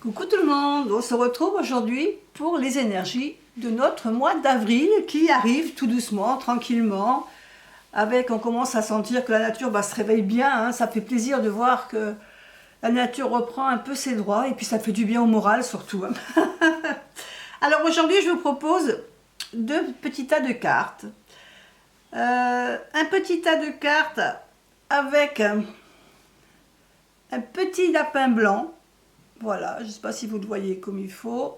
Coucou tout le monde, on se retrouve aujourd'hui pour les énergies de notre mois d'avril qui arrive tout doucement, tranquillement. On commence à sentir que la nature se réveille bien, hein. Ça fait plaisir de voir que la nature reprend un peu ses droits et puis ça fait du bien au moral surtout, hein. Alors aujourd'hui je vous propose deux petits tas de cartes. Un petit tas de cartes avec un petit lapin blanc. Voilà, je ne sais pas si vous le voyez comme il faut.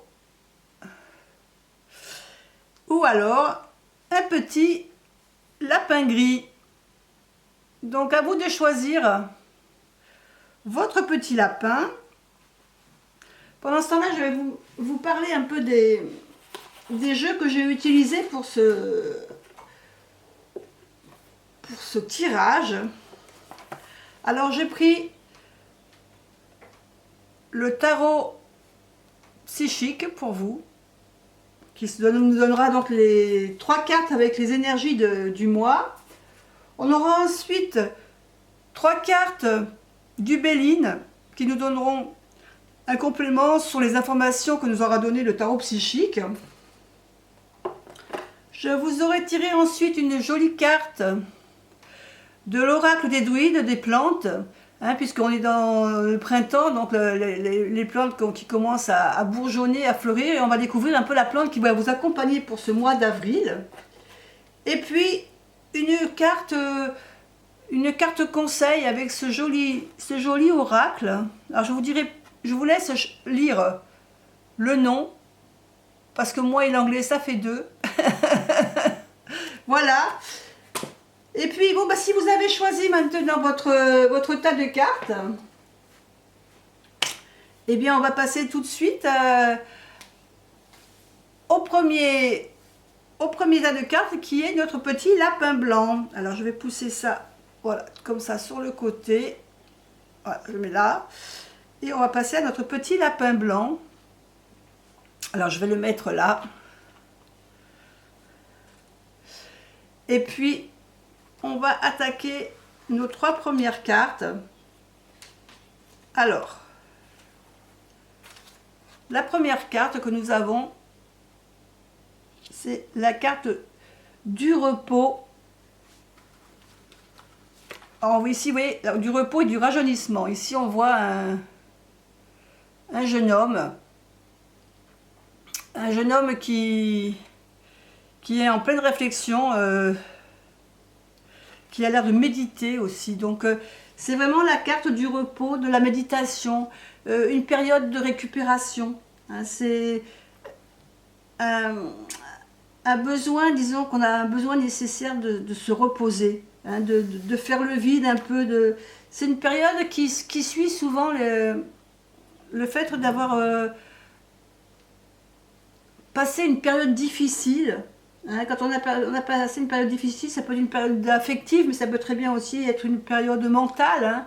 Ou alors, un petit lapin gris. Donc, à vous de choisir votre petit lapin. Pendant ce temps-là, je vais vous parler un peu des jeux que j'ai utilisés pour ce tirage. Alors, j'ai pris le tarot psychique pour vous, qui nous donnera donc les 3 cartes avec les énergies du mois. On aura ensuite 3 cartes du Béline qui nous donneront un complément sur les informations que nous aura donné le tarot psychique. Je vous aurai tiré ensuite une jolie carte de l'oracle des druides des plantes, hein, puisqu'on est dans le printemps, donc les plantes qui commencent à bourgeonner, à fleurir, et on va découvrir un peu la plante qui va vous accompagner pour ce mois d'avril. Et puis une carte conseil avec ce joli oracle. Alors je vous laisse lire le nom, parce que moi et l'anglais ça fait 2. Voilà. Et puis, bon, si vous avez choisi maintenant votre tas de cartes, eh bien, on va passer tout de suite au premier tas de cartes qui est notre petit lapin blanc. Alors, je vais pousser ça, voilà, comme ça, sur le côté. Voilà, je le mets là. Et on va passer à notre petit lapin blanc. Alors, je vais le mettre là. Et puis, on va attaquer nos 3 premières cartes. Alors, la première carte que nous avons, c'est la carte du repos. Alors ici, vous voyez, du repos et du rajeunissement. Ici, on voit un jeune homme. Un jeune homme qui est en pleine réflexion, qui a l'air de méditer aussi. Donc c'est vraiment la carte du repos, de la méditation, une période de récupération, hein. C'est un besoin, disons qu'on a un besoin nécessaire de se reposer, hein, de faire le vide un peu. C'est une période qui suit souvent le fait d'avoir passé une période difficile. Hein, quand on a passé une période difficile, ça peut être une période affective, mais ça peut très bien aussi être une période mentale,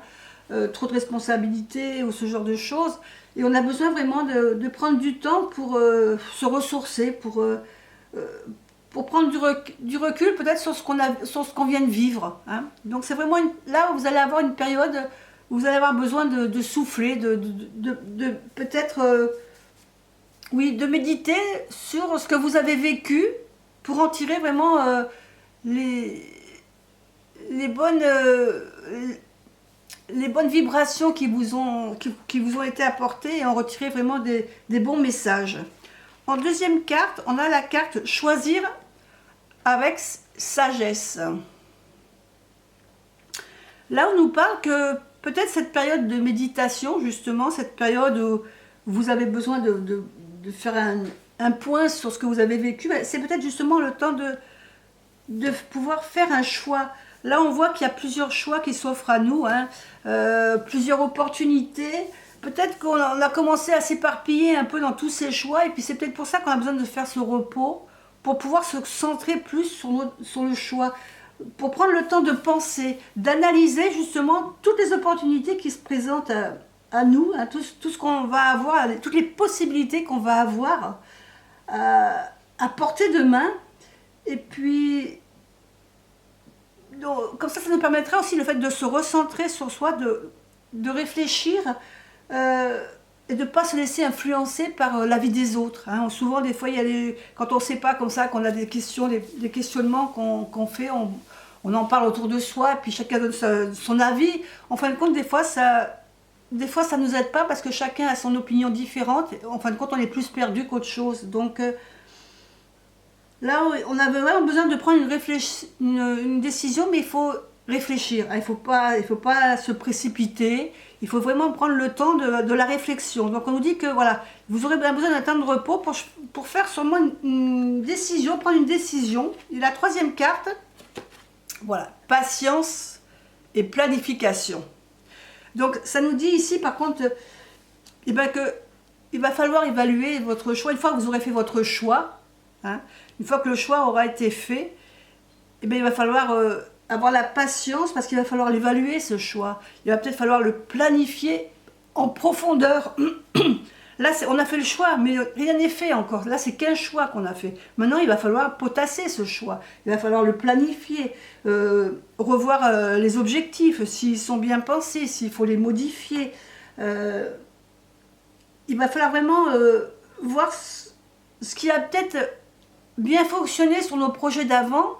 hein, trop de responsabilités ou ce genre de choses. Et on a besoin vraiment de prendre du temps pour se ressourcer, pour prendre du recul peut-être sur ce qu'on vient de vivre, hein. Donc c'est vraiment là où vous allez avoir une période où vous allez avoir besoin de souffler, de peut-être oui, de méditer sur ce que vous avez vécu, pour en tirer vraiment les bonnes vibrations qui vous ont été apportées, et en retirer vraiment des bons messages. En deuxième carte, on a la carte choisir avec sagesse. Là, on nous parle que peut-être cette période de méditation, justement, cette période où vous avez besoin de faire un point sur ce que vous avez vécu, c'est peut-être justement le temps de pouvoir faire un choix. Là, on voit qu'il y a plusieurs choix qui s'offrent à nous, hein, plusieurs opportunités. Peut-être qu'on a commencé à s'éparpiller un peu dans tous ces choix, et puis c'est peut-être pour ça qu'on a besoin de faire ce repos, pour pouvoir se centrer plus sur le choix, pour prendre le temps de penser, d'analyser justement toutes les opportunités qui se présentent à nous, hein, tout ce qu'on va avoir, toutes les possibilités qu'on va avoir à portée de main. Et puis donc, comme ça nous permettra aussi le fait de se recentrer sur soi, de réfléchir et de ne pas se laisser influencer par la vie des autres. Hein. Souvent, des fois, il y a quand on ne sait pas comme ça, qu'on a des questions, des questionnements qu'on fait, on en parle autour de soi, puis chacun donne son avis. En fin de compte, des fois, ça ne nous aide pas parce que chacun a son opinion différente. En fin de compte, on est plus perdu qu'autre chose. Donc là, on a vraiment besoin de prendre une décision, mais il faut réfléchir. Il ne faut pas se précipiter. Il faut vraiment prendre le temps de la réflexion. Donc on nous dit que voilà, vous aurez besoin d'un temps de repos pour faire sûrement une décision, prendre une décision. Et la troisième carte, voilà, patience et planification. Donc ça nous dit ici par contre eh ben, que il va falloir évaluer votre choix. Une fois que vous aurez fait votre choix, hein, une fois que le choix aura été fait, eh bien, il va falloir avoir la patience parce qu'il va falloir l'évaluer ce choix. Il va peut-être falloir le planifier en profondeur. Là, on a fait le choix, mais rien n'est fait encore. Là, c'est qu'un choix qu'on a fait. Maintenant, il va falloir potasser ce choix. Il va falloir le planifier, revoir les objectifs, s'ils sont bien pensés, s'il faut les modifier. Il va falloir vraiment voir ce qui a peut-être bien fonctionné sur nos projets d'avant,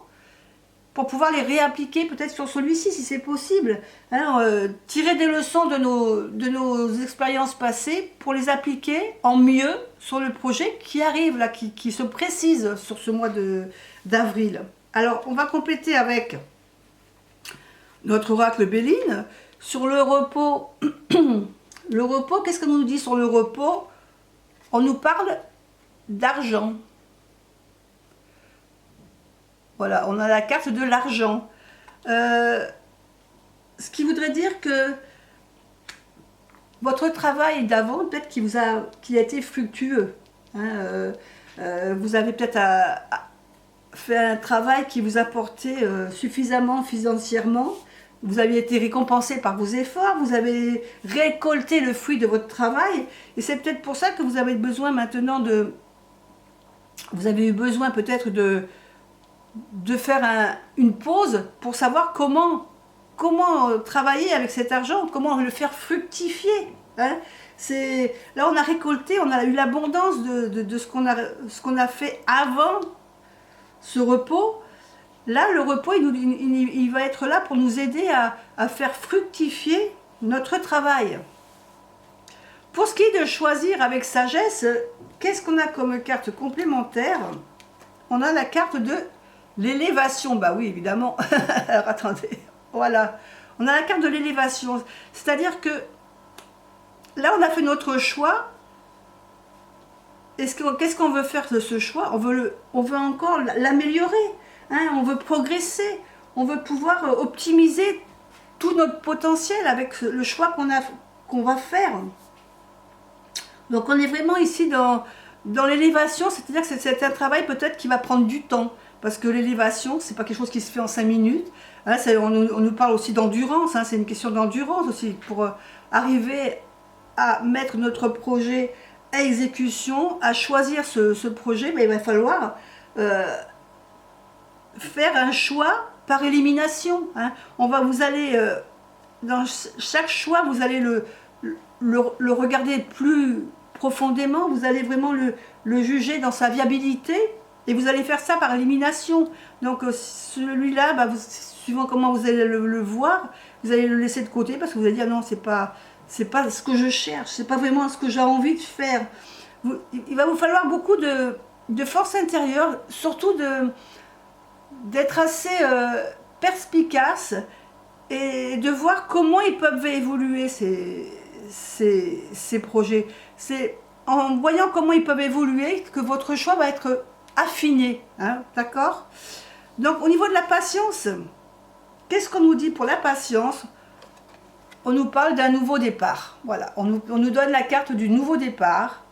pour pouvoir les réappliquer peut-être sur celui-ci si c'est possible. Alors, tirer des leçons de nos expériences passées pour les appliquer en mieux sur le projet qui arrive là, qui se précise sur ce mois d'avril. Alors on va compléter avec notre oracle Béline sur le repos. Le repos, qu'est-ce qu'on nous dit sur le repos? On nous parle d'argent. Voilà, on a la carte de l'argent. Ce qui voudrait dire que votre travail d'avant, peut-être qu'il a été fructueux. Hein, vous avez peut-être fait un travail qui vous apportait suffisamment financièrement. Vous avez été récompensé par vos efforts, vous avez récolté le fruit de votre travail. Et c'est peut-être pour ça que vous avez besoin maintenant de... Vous avez eu besoin peut-être de faire une pause pour savoir comment travailler avec cet argent, comment le faire fructifier. Hein. Là, on a récolté, on a eu l'abondance de ce qu'on a fait avant ce repos. Là, le repos, il va être là pour nous aider à faire fructifier notre travail. Pour ce qui est de choisir avec sagesse, qu'est-ce qu'on a comme carte complémentaire? On a la carte de l'élévation, bah oui, évidemment. Alors, attendez, voilà. On a la carte de l'élévation. C'est-à-dire que là, on a fait notre choix. Qu'est-ce qu'on veut faire de ce choix? On veut encore l'améliorer. Hein, on veut progresser. On veut pouvoir optimiser tout notre potentiel avec le choix qu'on va faire. Donc, on est vraiment ici dans l'élévation. C'est-à-dire que c'est un travail peut-être qui va prendre du temps. Parce que l'élévation, c'est pas quelque chose qui se fait en 5 minutes. Hein, on nous parle aussi d'endurance, hein, c'est une question d'endurance aussi. Pour arriver à mettre notre projet à exécution, à choisir ce projet, ben, il va falloir faire un choix par élimination. Hein. Vous allez, dans chaque choix, vous allez le regarder plus profondément, vous allez vraiment le juger dans sa viabilité. Et vous allez faire ça par élimination. Donc celui-là, bah, suivant comment vous allez le voir, vous allez le laisser de côté parce que vous allez dire non, c'est pas ce que je cherche, c'est pas vraiment ce que j'ai envie de faire. Il va vous falloir beaucoup de force intérieure, surtout d'être assez perspicace et de voir comment ils peuvent évoluer ces projets. C'est en voyant comment ils peuvent évoluer que votre choix va être affiné, hein, d'accord? Donc au niveau de la patience, qu'est-ce qu'on nous dit pour la patience? On nous parle d'un nouveau départ. Voilà, on nous donne la carte du nouveau départ.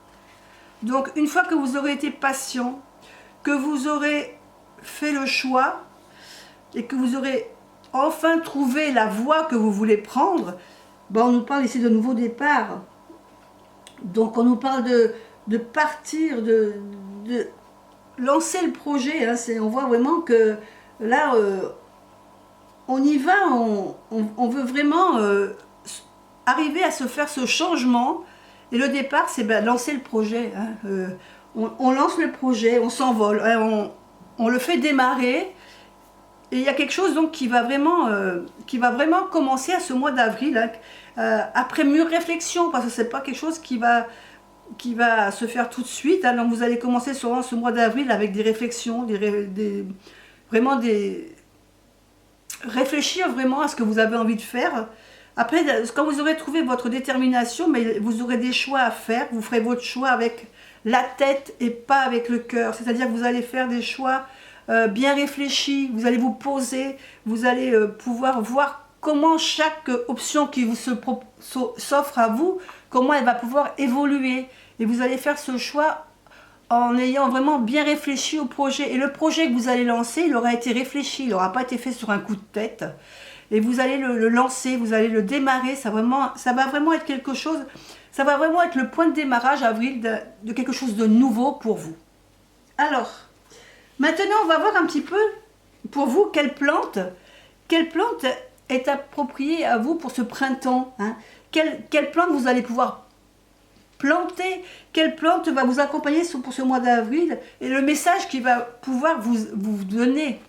Donc une fois que vous aurez été patient, que vous aurez fait le choix et que vous aurez enfin trouvé la voie que vous voulez prendre, ben on nous parle ici de nouveau départ. Donc on nous parle de partir, de lancer le projet. Hein, on voit vraiment que là, on y va, on veut vraiment arriver à se faire ce changement Et le départ, c'est ben, lancer le projet. Hein. On lance le projet, on s'envole, hein, on le fait démarrer. Et il y a quelque chose donc qui va vraiment commencer à ce mois d'avril, hein, après mûre réflexion, parce que c'est pas quelque chose qui va se faire tout de suite. Hein. Donc vous allez commencer souvent ce mois d'avril avec des réflexions, réfléchir vraiment à ce que vous avez envie de faire. Après, quand vous aurez trouvé votre détermination, mais vous aurez des choix à faire. Vous ferez votre choix avec la tête et pas avec le cœur. C'est-à-dire que vous allez faire des choix bien réfléchis. Vous allez vous poser. Vous allez pouvoir voir comment chaque option qui vous s'offre à vous, comment elle va pouvoir évoluer. Et vous allez faire ce choix en ayant vraiment bien réfléchi au projet. Et le projet que vous allez lancer, il aura été réfléchi. Il n'aura pas été fait sur un coup de tête. Et vous allez le lancer, vous allez le démarrer, ça va vraiment être quelque chose, ça va vraiment être le point de démarrage, avril, de quelque chose de nouveau pour vous. Alors, maintenant on va voir un petit peu, pour vous, quelle plante est appropriée à vous pour ce printemps. Hein. Quelle plante vous allez pouvoir planter, quelle plante va vous accompagner pour ce mois d'avril, et le message qu'il va pouvoir vous donner.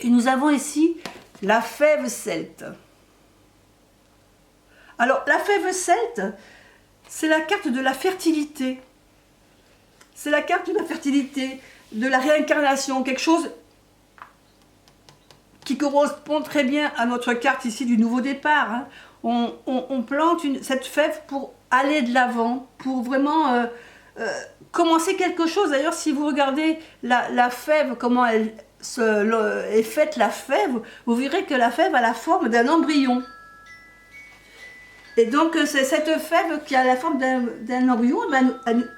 Et nous avons ici la fève celte. Alors, la fève celte, c'est la carte de la fertilité. C'est la carte de la fertilité, de la réincarnation, quelque chose qui correspond très bien à notre carte ici du nouveau départ. Hein. On plante cette fève pour aller de l'avant, pour vraiment commencer quelque chose. D'ailleurs, si vous regardez la fève, comment elle est faite la fève, vous verrez que la fève a la forme d'un embryon. Et donc c'est cette fève qui a la forme d'un embryon,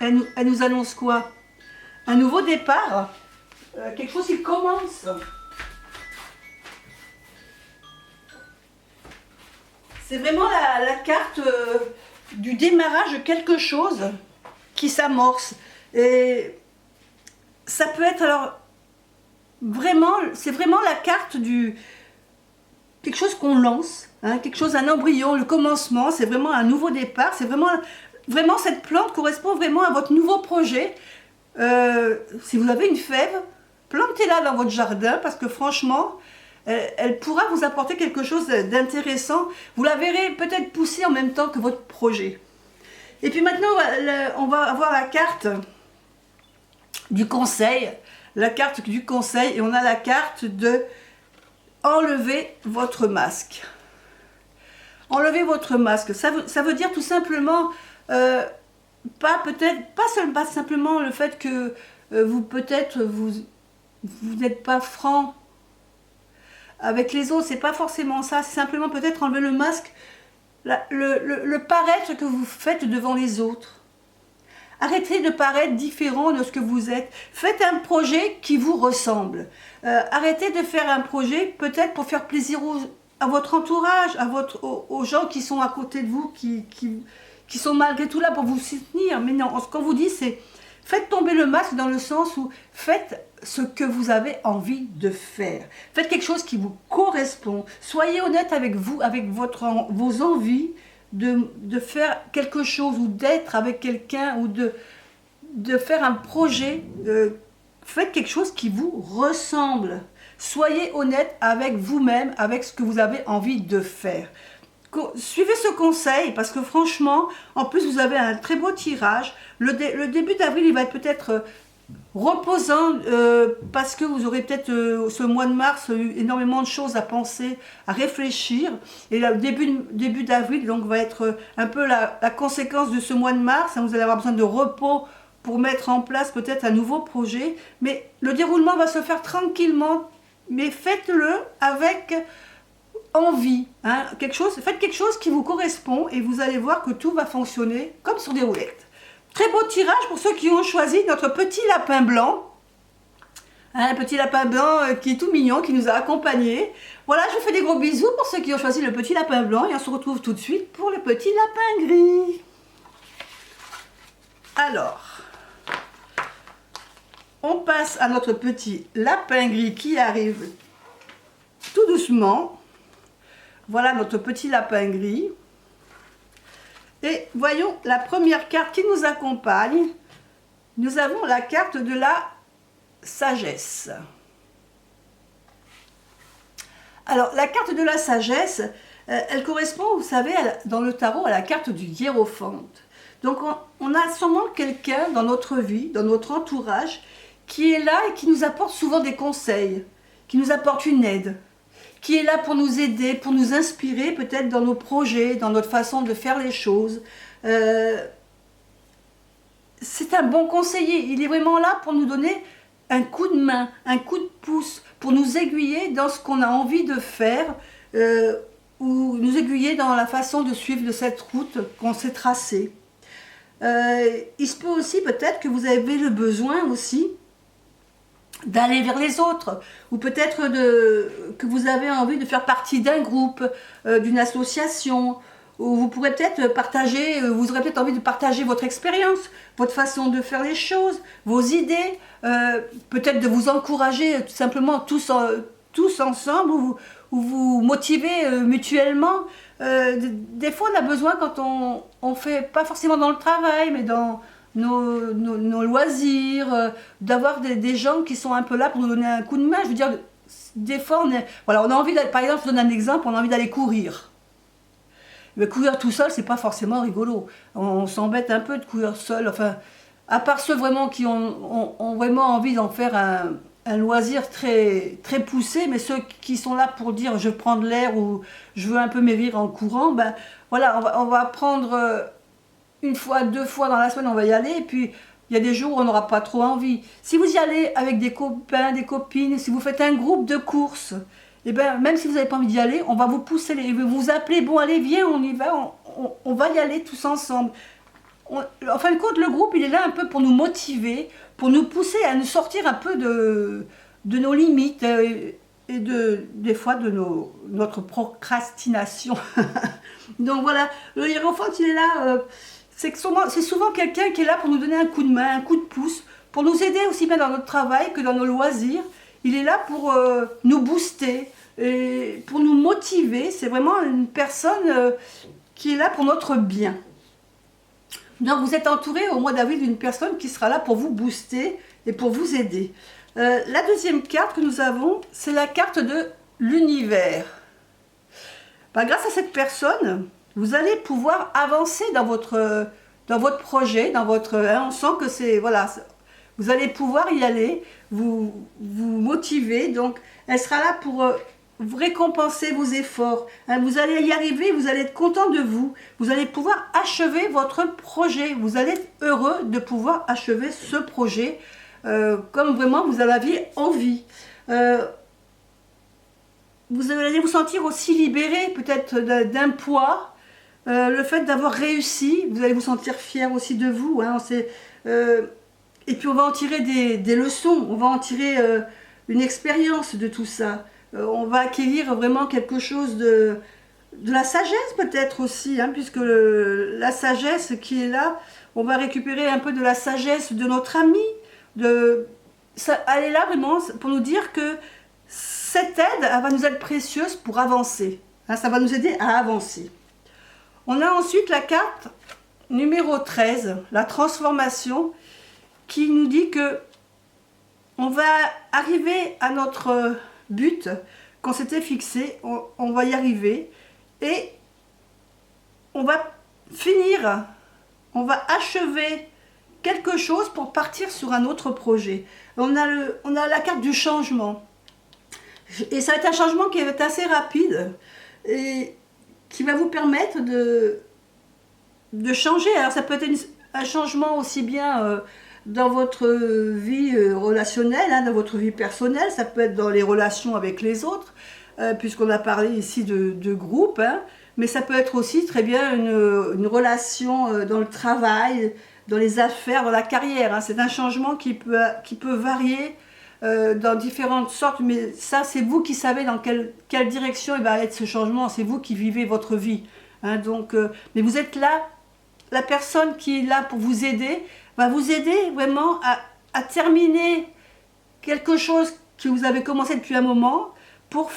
elle nous annonce quoi? Un nouveau départ, quelque chose qui commence. C'est vraiment la carte du démarrage de quelque chose qui s'amorce. Et ça peut être alors vraiment, c'est vraiment la carte du quelque chose qu'on lance, hein, quelque chose, un embryon, le commencement, c'est vraiment un nouveau départ, c'est vraiment cette plante correspond vraiment à votre nouveau projet. Si vous avez une fève, plantez-la dans votre jardin parce que franchement, elle pourra vous apporter quelque chose d'intéressant. Vous la verrez peut-être pousser en même temps que votre projet. Et puis maintenant, on va avoir la carte du conseil. La carte du conseil, et on a la carte de enlever votre masque. Enlever votre masque, ça veut dire tout simplement pas simplement le fait que vous n'êtes pas franc avec les autres, c'est pas forcément ça, c'est simplement peut-être enlever le masque, le paraître que vous faites devant les autres. Arrêtez de paraître différent de ce que vous êtes. Faites un projet qui vous ressemble. Arrêtez de faire un projet peut-être pour faire plaisir à votre entourage, aux gens qui sont à côté de vous, qui sont malgré tout là pour vous soutenir. Mais non, ce qu'on vous dit, c'est faites tomber le masque dans le sens où faites ce que vous avez envie de faire. Faites quelque chose qui vous correspond. Soyez honnête avec vous, avec vos envies, de faire quelque chose ou d'être avec quelqu'un ou de faire un projet. Faites quelque chose qui vous ressemble. Soyez honnête avec vous-même, avec ce que vous avez envie de faire. Suivez ce conseil parce que franchement, en plus vous avez un très beau tirage. Le début d'avril, il va être peut-être reposant parce que vous aurez peut-être ce mois de mars eu énormément de choses à penser, à réfléchir, et le début d'avril donc va être un peu la conséquence de ce mois de mars. Vous allez avoir besoin de repos pour mettre en place peut-être un nouveau projet, mais le déroulement va se faire tranquillement, mais faites-le avec envie, hein, faites quelque chose qui vous correspond et vous allez voir que tout va fonctionner comme sur des roulettes. Très beau tirage pour ceux qui ont choisi notre petit lapin blanc. Un petit lapin blanc qui est tout mignon, qui nous a accompagnés. Voilà, je vous fais des gros bisous pour ceux qui ont choisi le petit lapin blanc et on se retrouve tout de suite pour le petit lapin gris. Alors, on passe à notre petit lapin gris qui arrive tout doucement. Voilà notre petit lapin gris. Et voyons la première carte qui nous accompagne. Nous avons la carte de la sagesse. Alors, la carte de la sagesse, elle correspond, vous savez, dans le tarot, à la carte du hiérophante. Donc, on a sûrement quelqu'un dans notre vie, dans notre entourage, qui est là et qui nous apporte souvent des conseils, qui nous apporte une aide, qui est là pour nous aider, pour nous inspirer peut-être dans nos projets, dans notre façon de faire les choses. C'est un bon conseiller, il est vraiment là pour nous donner un coup de main, un coup de pouce, pour nous aiguiller dans ce qu'on a envie de faire, ou nous aiguiller dans la façon de suivre de cette route qu'on s'est tracée. Il se peut aussi peut-être que vous avez le besoin aussi d'aller vers les autres, ou peut-être que vous avez envie de faire partie d'un groupe, d'une association, où vous pourrez peut-être partager, vous aurez peut-être envie de partager votre expérience, votre façon de faire les choses, vos idées, peut-être de vous encourager tout simplement tous ensemble, ou vous motiver mutuellement. Des fois on a besoin, quand on fait, pas forcément dans le travail, mais dans nos loisirs, d'avoir des gens qui sont un peu là pour nous donner un coup de main. Je veux dire, des fois on a envie d'aller, par exemple, je donne un exemple, on a envie d'aller courir. Mais courir tout seul, c'est pas forcément rigolo. On s'embête un peu de courir seul. Enfin, à part ceux vraiment qui ont vraiment envie d'en faire un loisir très, très poussé, mais ceux qui sont là pour dire je prends de l'air ou je veux un peu maigrir en courant, ben voilà, on va prendre une fois, 2 fois dans la semaine, on va y aller, et puis il y a des jours où on n'aura pas trop envie. Si vous y allez avec des copains, des copines, si vous faites un groupe de course, et bien même si vous n'avez pas envie d'y aller, on va vous pousser, vous appeler, bon allez viens, on y va, on va y aller tous ensemble. En fin de compte, le groupe, il est là un peu pour nous motiver, pour nous pousser à nous sortir un peu de nos limites, et des fois de notre procrastination. Donc voilà, le hiérophante, il est là, c'est souvent quelqu'un qui est là pour nous donner un coup de main, un coup de pouce, pour nous aider aussi bien dans notre travail que dans nos loisirs. Il est là pour nous booster, et pour nous motiver. C'est vraiment une personne qui est là pour notre bien. Donc vous êtes entouré au mois d'avril d'une personne qui sera là pour vous booster et pour vous aider. La deuxième carte que nous avons, c'est la carte de l'univers. Ben, grâce à cette personne, vous allez pouvoir avancer dans votre projet, on sent que c'est, voilà, vous allez pouvoir y aller, vous motiver. Donc elle sera là pour vous récompenser vos efforts. Hein, vous allez y arriver, vous allez être content de vous. Vous allez pouvoir achever votre projet. Vous allez être heureux de pouvoir achever ce projet comme vraiment vous en aviez envie. Vous allez vous sentir aussi libéré peut-être d'un poids. Le fait d'avoir réussi, vous allez vous sentir fier aussi de vous. Hein, et puis on va en tirer des leçons, on va en tirer une expérience de tout ça. On va acquérir vraiment quelque chose de la sagesse peut-être aussi, hein, puisque la sagesse qui est là, on va récupérer un peu de la sagesse de notre ami. Elle est là vraiment pour nous dire que cette aide, elle va nous être précieuse pour avancer. Hein, ça va nous aider à avancer. On a ensuite la carte numéro 13, la transformation, qui nous dit que on va arriver à notre but qu'on s'était fixé, on va y arriver, et on va finir, on va achever quelque chose pour partir sur un autre projet. On a la carte du changement, et ça va être un changement qui va être assez rapide et qui va vous permettre de changer. Alors ça peut être un changement aussi bien dans votre vie relationnelle, hein, dans votre vie personnelle, ça peut être dans les relations avec les autres, puisqu'on a parlé ici de groupe, hein, mais ça peut être aussi très bien une relation dans le travail, dans les affaires, dans la carrière. Hein. C'est un changement qui peut varier dans différentes sortes, mais ça c'est vous qui savez dans quelle direction il va être ce changement, c'est vous qui vivez votre vie. Hein, donc, mais vous êtes là, la personne qui est là pour vous aider, va vous aider vraiment à terminer quelque chose que vous avez commencé depuis un moment pour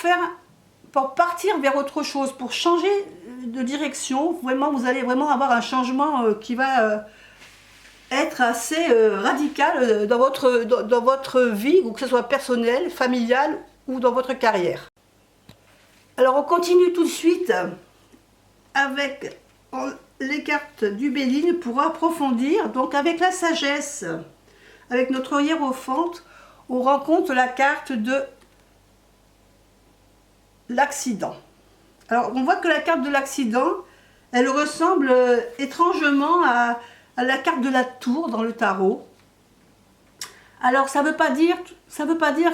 partir vers autre chose, pour changer de direction. Vraiment, vous allez vraiment avoir un changement qui va être assez radical dans votre vie, ou que ce soit personnelle, familiale ou dans votre carrière. Alors on continue tout de suite avec les cartes du Béline pour approfondir. Donc avec la sagesse, avec notre hiérophante, on rencontre la carte de l'accident. Alors on voit que la carte de l'accident, elle ressemble étrangement à la carte de la tour dans le tarot. Alors ça veut pas dire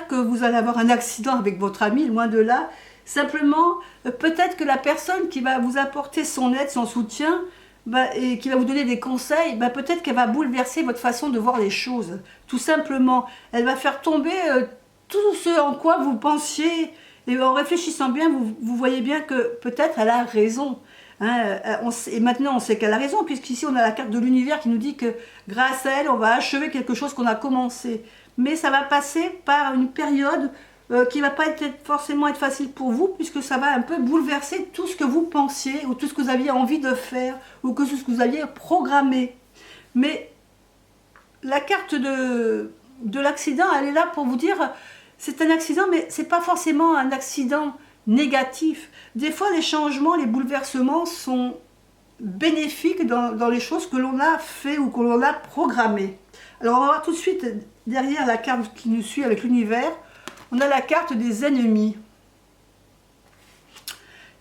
que vous allez avoir un accident avec votre ami, loin de là. Simplement, peut-être que la personne qui va vous apporter son aide, son soutien, et qui va vous donner des conseils, peut-être qu'elle va bouleverser votre façon de voir les choses. Tout simplement, elle va faire tomber tout ce en quoi vous pensiez, et en réfléchissant bien, vous voyez bien que peut-être elle a raison. Hein, et maintenant on sait qu'elle a raison, puisqu'ici on a la carte de l'univers qui nous dit que grâce à elle, on va achever quelque chose qu'on a commencé. Mais ça va passer par une période qui ne va pas forcément être facile pour vous, puisque ça va un peu bouleverser tout ce que vous pensiez, ou tout ce que vous aviez envie de faire, ou tout ce que vous aviez programmé. Mais la carte de l'accident, elle est là pour vous dire, c'est un accident, mais ce n'est pas forcément un accident négatif. Des fois, les changements, les bouleversements sont bénéfiques dans les choses que l'on a fait ou que l'on a programmées. Alors, on va voir tout de suite, derrière la carte qui nous suit avec l'univers, on a la carte des ennemis.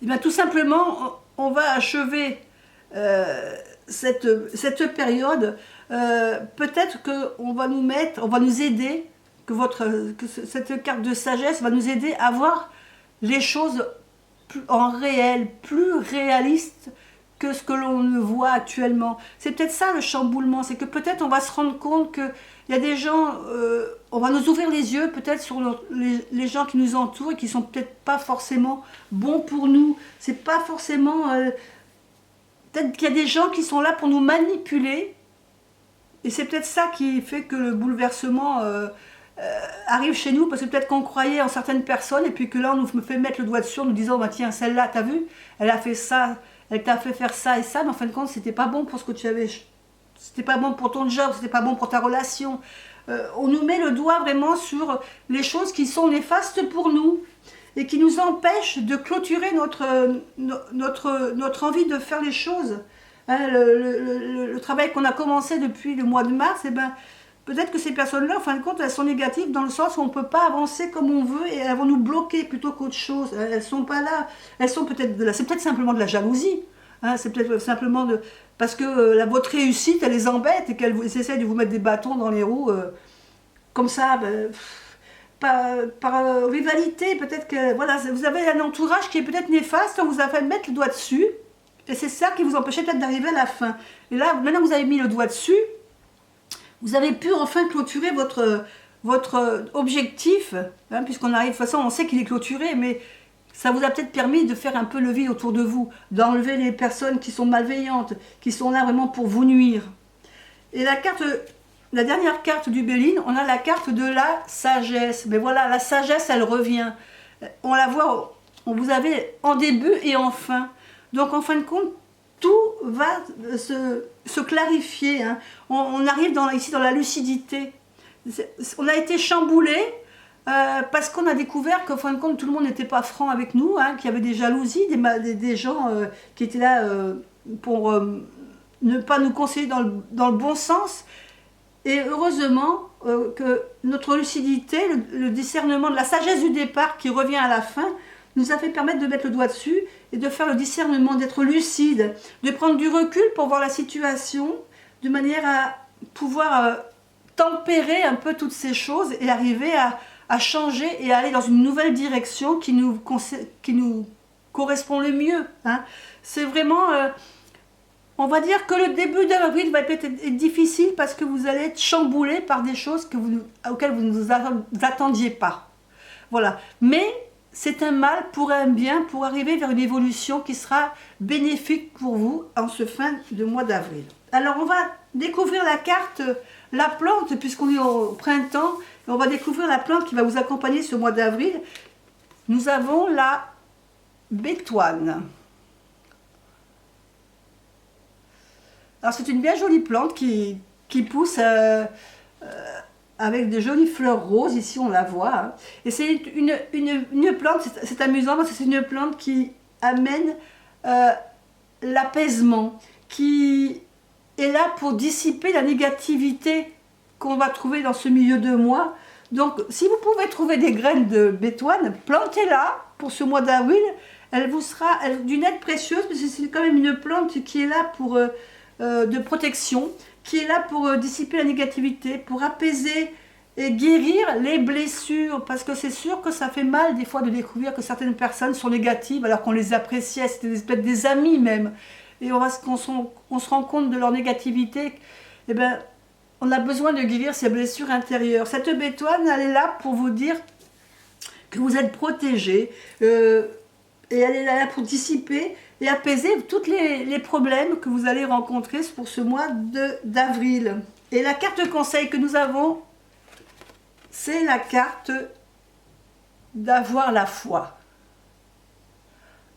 Et bien, tout simplement, on va achever cette période. Peut-être qu'on va nous aider, que cette carte de sagesse va nous aider à voir les choses en réel, plus réalistes que ce que l'on ne voit actuellement. C'est peut-être ça le chamboulement, c'est que peut-être on va se rendre compte qu'il y a des gens, on va nous ouvrir les yeux peut-être sur les gens qui nous entourent et qui sont peut-être pas forcément bons pour nous. C'est pas forcément... peut-être qu'il y a des gens qui sont là pour nous manipuler, et c'est peut-être ça qui fait que le bouleversement arrive chez nous, parce que peut-être qu'on croyait en certaines personnes, et puis que là on nous fait mettre le doigt dessus en nous disant, tiens, celle-là, t'as vu, elle a fait ça, elle t'a fait faire ça et ça, mais en fin de compte, c'était pas bon pour ce que tu avais, c'était pas bon pour ton job, c'était pas bon pour ta relation. On nous met le doigt vraiment sur les choses qui sont néfastes pour nous, et qui nous empêchent de clôturer notre envie de faire les choses. Hein, le travail qu'on a commencé depuis le mois de mars, peut-être que ces personnes-là, en fin de compte, elles sont négatives dans le sens où on ne peut pas avancer comme on veut, et elles vont nous bloquer plutôt qu'autre chose. Elles ne sont pas là. Elles sont peut-être c'est peut-être simplement de la jalousie. Hein, c'est peut-être simplement parce que votre réussite, elle les embête, et qu'elles essaient de vous mettre des bâtons dans les roues, comme ça, par rivalité. Peut-être que voilà, vous avez un entourage qui est peut-être néfaste, on vous a fait mettre le doigt dessus, et c'est ça qui vous empêchait peut-être d'arriver à la fin. Et là, maintenant que vous avez mis le doigt dessus, vous avez pu enfin clôturer votre objectif, hein, puisqu'on arrive, de toute façon on sait qu'il est clôturé, mais ça vous a peut-être permis de faire un peu le vide autour de vous, d'enlever les personnes qui sont malveillantes, qui sont là vraiment pour vous nuire. Et la dernière carte du Béline, on a la carte de la sagesse. Mais voilà, la sagesse, elle revient. On la voit, vous avez en début et en fin. Donc en fin de compte, tout va se clarifier. Hein. On arrive ici dans la lucidité. On a été chamboulé parce qu'on a découvert qu'en fin de compte, tout le monde n'était pas franc avec nous, hein, qu'il y avait des jalousies, des gens qui étaient là pour ne pas nous conseiller dans le bon sens. Et heureusement que notre lucidité, le discernement de la sagesse du départ qui revient à la fin, nous a fait permettre de mettre le doigt dessus et de faire le discernement, d'être lucide, de prendre du recul pour voir la situation, de manière à pouvoir tempérer un peu toutes ces choses et arriver à changer et à aller dans une nouvelle direction qui nous correspond le mieux. Hein. C'est vraiment... on va dire que le début d'avril va être difficile parce que vous allez être chamboulé par des choses auxquelles vous ne vous attendiez pas. Voilà. Mais c'est un mal pour un bien, pour arriver vers une évolution qui sera bénéfique pour vous en ce fin de mois d'avril. Alors on va découvrir la carte, la plante, puisqu'on est au printemps, et on va découvrir la plante qui va vous accompagner ce mois d'avril. Nous avons la bétoine. Alors c'est une bien jolie plante qui pousse avec de jolies fleurs roses, ici on la voit. Hein. Et c'est une plante, c'est amusant parce que c'est une plante qui amène l'apaisement, qui est là pour dissiper la négativité qu'on va trouver dans ce milieu de mois. Donc si vous pouvez trouver des graines de bétoine, plantez-la pour ce mois d'avril. Elle vous sera d'une aide précieuse, parce que c'est quand même une plante qui est là pour de protection, qui est là pour dissiper la négativité, pour apaiser et guérir les blessures, parce que c'est sûr que ça fait mal des fois de découvrir que certaines personnes sont négatives alors qu'on les appréciait, c'était peut-être des amis même, et on se rend compte de leur négativité. Eh ben, on a besoin de guérir ces blessures intérieures. Cette bétoine, elle est là pour vous dire que vous êtes protégé, et elle est là pour dissiper et apaiser tous les problèmes que vous allez rencontrer pour ce mois d'avril. Et la carte conseil que nous avons, c'est la carte d'avoir la foi.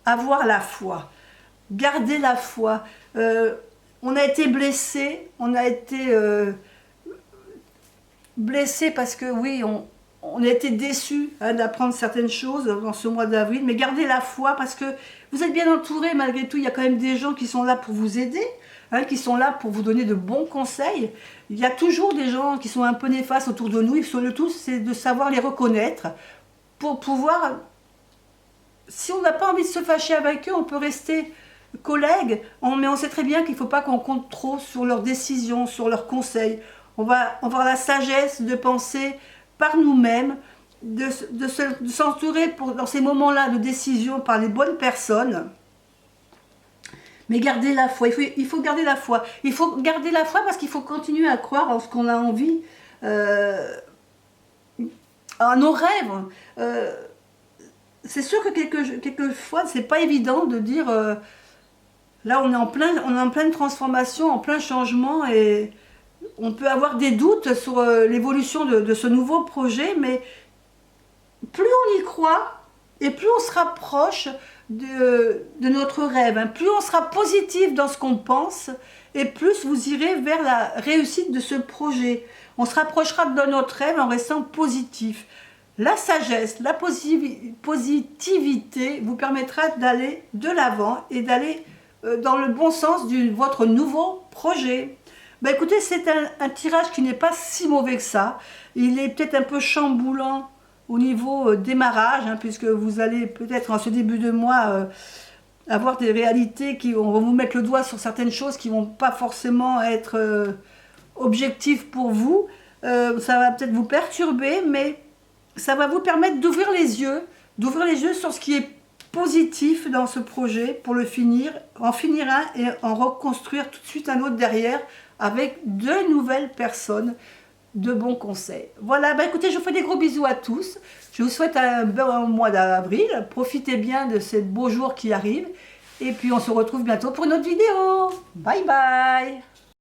Avoir la foi. Garder la foi. On a été blessé, on a été blessé parce que oui, on a été déçus d'apprendre certaines choses dans ce mois d'avril, mais gardez la foi parce que vous êtes bien entourés malgré tout. Il y a quand même des gens qui sont là pour vous aider, qui sont là pour vous donner de bons conseils. Il y a toujours des gens qui sont un peu néfastes autour de nous. Le tout, c'est de savoir les reconnaître pour pouvoir, si on n'a pas envie de se fâcher avec eux, on peut rester collègues, mais on sait très bien qu'il ne faut pas qu'on compte trop sur leurs décisions, sur leurs conseils. On va avoir la sagesse de penser par nous-mêmes, de s'entourer dans ces moments-là de décision par les bonnes personnes. Mais garder la foi, il faut garder la foi. Il faut garder la foi parce qu'il faut continuer à croire en ce qu'on a envie, en nos rêves. C'est sûr que quelquefois, c'est pas évident de dire, là on est en pleine transformation, en plein changement, et on peut avoir des doutes sur l'évolution de ce nouveau projet, mais plus on y croit et plus on se rapproche de notre rêve, plus on sera positif dans ce qu'on pense et plus vous irez vers la réussite de ce projet. On se rapprochera de notre rêve en restant positif. La sagesse, la positivité vous permettra d'aller de l'avant et d'aller dans le bon sens de votre nouveau projet. Ben écoutez, c'est un tirage qui n'est pas si mauvais que ça. Il est peut-être un peu chamboulant au niveau démarrage, puisque vous allez peut-être en ce début de mois avoir des réalités qui vont vous mettre le doigt sur certaines choses qui ne vont pas forcément être objectives pour vous. Ça va peut-être vous perturber, mais ça va vous permettre d'ouvrir les yeux sur ce qui est positif dans ce projet pour en finir un et en reconstruire tout de suite un autre derrière, avec de nouvelles personnes, de bons conseils. Voilà, écoutez, je vous fais des gros bisous à tous. Je vous souhaite un bon mois d'avril. Profitez bien de ces beaux jours qui arrivent. Et puis on se retrouve bientôt pour une autre vidéo. Bye bye.